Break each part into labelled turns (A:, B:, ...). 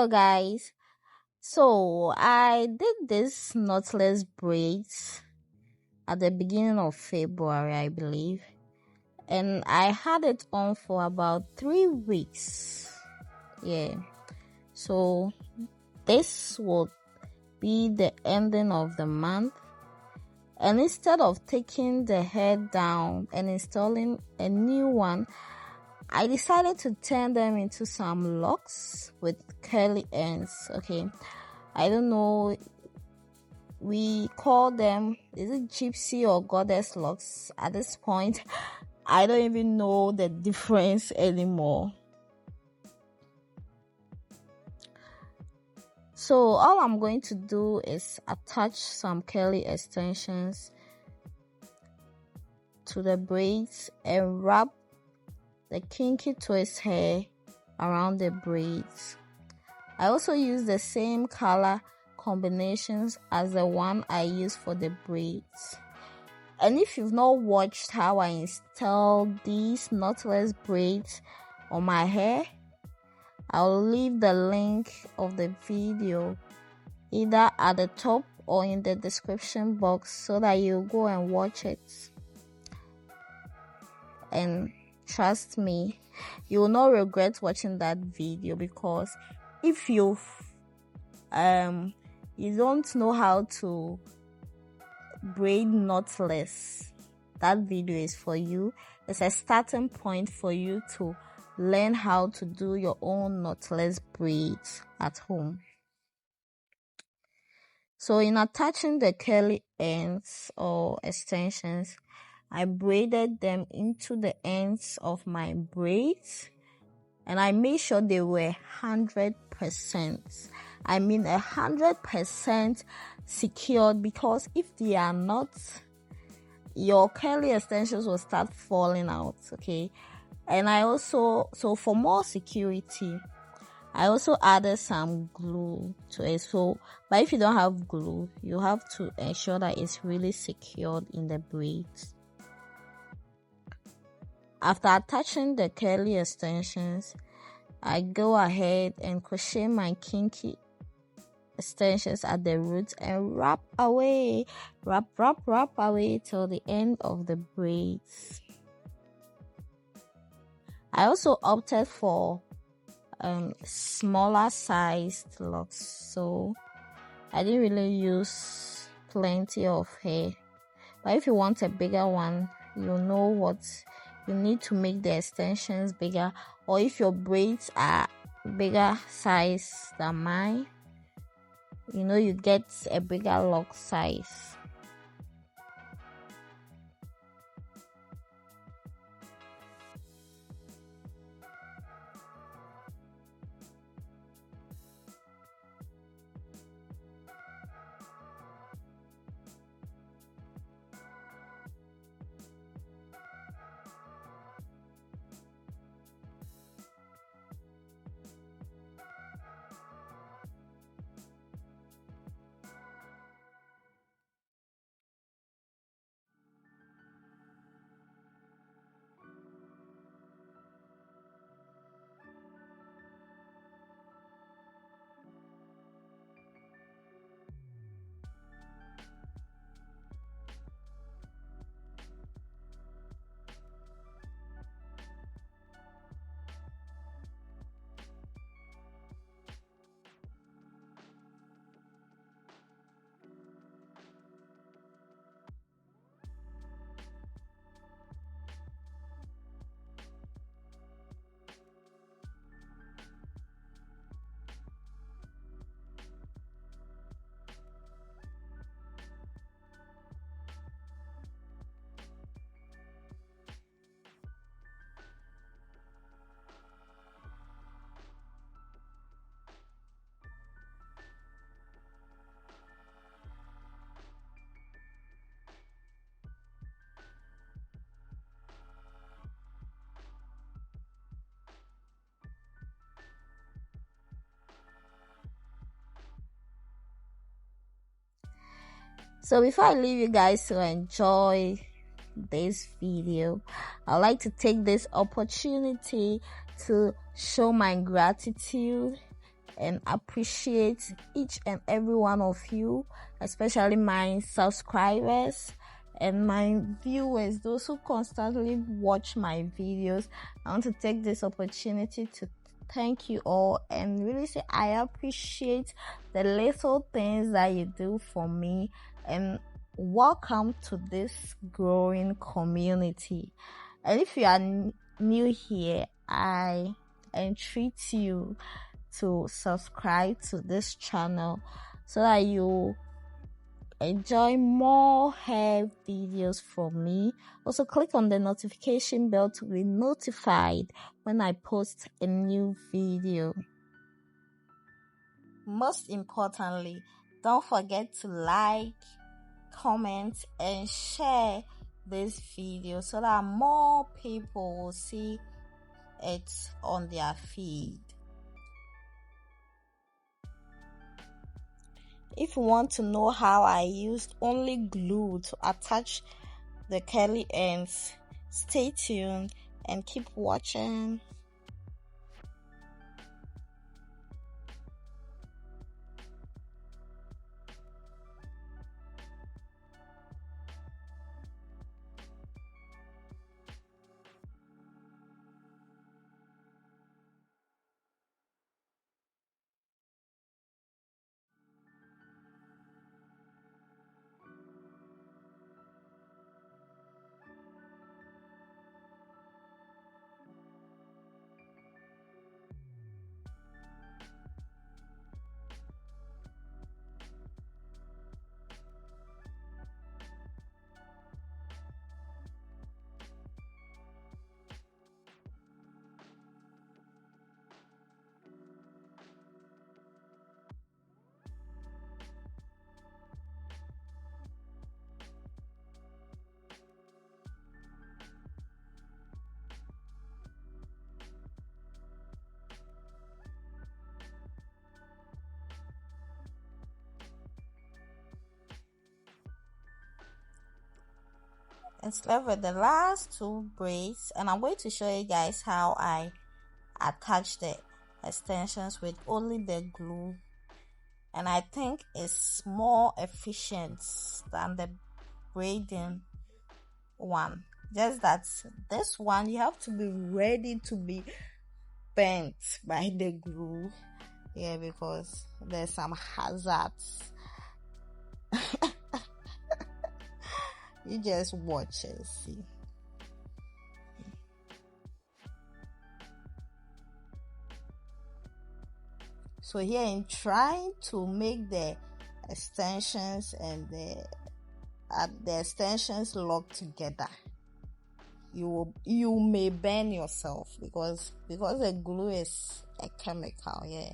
A: Hello guys. So I did this knotless braids at the beginning of February, I believe, and I had it on for about 3 weeks. Yeah. So this would be the ending of the month, and instead of taking the hair down and installing a new one, I decided to turn them into some locks with curly ends. Okay, I don't know, we call them, is it gypsy or goddess locks at this point? I don't even know the difference anymore. So all I'm going to do is attach some curly extensions to the braids and wrap the kinky twist hair around the braids. I also use the same color combinations as the one I use for the braids. And if you've not watched how I install these knotless braids on my hair, I'll leave the link of the video either at the top or in the description box so that you go and watch it. And trust me, you will not regret watching that video, because if you don't know how to braid knotless, that video is for you. It's a starting point for you to learn how to do your own knotless braids at home. So in attaching the curly ends or extensions, I braided them into the ends of my braids, and I made sure they were 100%. I mean 100% secured, because if they are not, your curly extensions will start falling out. Okay, and I also, so for more security, I also added some glue to it. So, but if you don't have glue, you have to ensure that it's really secured in the braids. After attaching the curly extensions, I go ahead and crochet my kinky extensions at the roots and wrap away till the end of the braids. I also opted for smaller sized locks, so I didn't really use plenty of hair. But if you want a bigger one, you know what you need to make the extensions bigger, or if your braids are bigger size than mine, you get a bigger lock size. So before I leave you guys to enjoy this video, I'd like to take this opportunity to show my gratitude and appreciate each and every one of you, especially my subscribers and my viewers, those who constantly watch my videos. I want to take this opportunity to thank you all and really say I appreciate the little things that you do for me, and welcome to this growing community. And if you are new here, I entreat you to subscribe to this channel so that you enjoy more hair videos from me. Also click on the notification bell to be notified when I post a new video. Most importantly, don't forget to like, comment and share this video so that more people will see it on their feed. If you want to know how I used only glue to attach the curly ends, stay tuned and keep watching. It's left with the last two braids, and I'm going to show you guys how I attach the extensions with only the glue, and I think it's more efficient than the braiding one. Just that this one you have to be ready to be bent by the glue, yeah, because there's some hazards. You just watch and see. So here in trying to make the extensions and the extensions lock together, you may burn yourself because the glue is a chemical, yeah,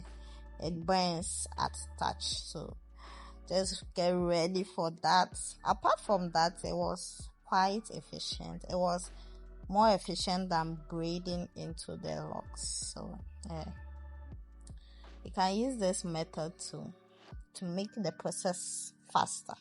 A: it burns at touch. So just get ready for that. Apart from that, it was quite efficient. It was more efficient than braiding into the locks. So yeah, you can use this method to make the process faster.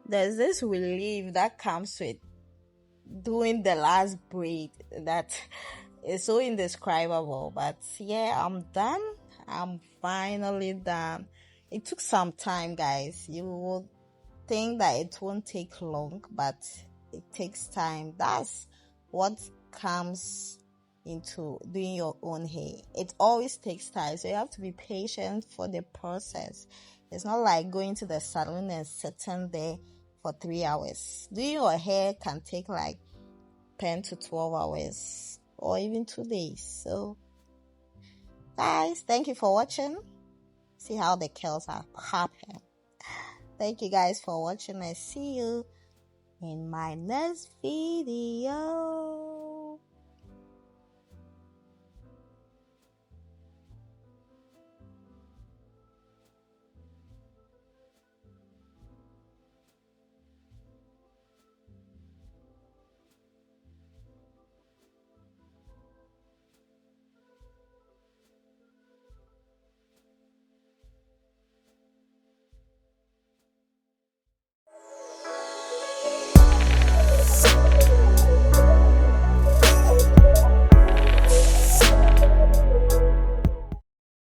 A: there's this relief that comes with doing the last braid that is so indescribable. But yeah, I'm done. I'm finally done. It took some time, guys. You would think that it won't take long, but it takes time. That's what comes into doing your own hair. It always takes time, so you have to be patient for the process. It's not like going to the salon and sitting there for 3 hours. Doing your hair can take like 10 to 12 hours or even 2 days. So guys, thank you for watching. See how the curls are popping. Thank you guys for watching. I see you in my next video.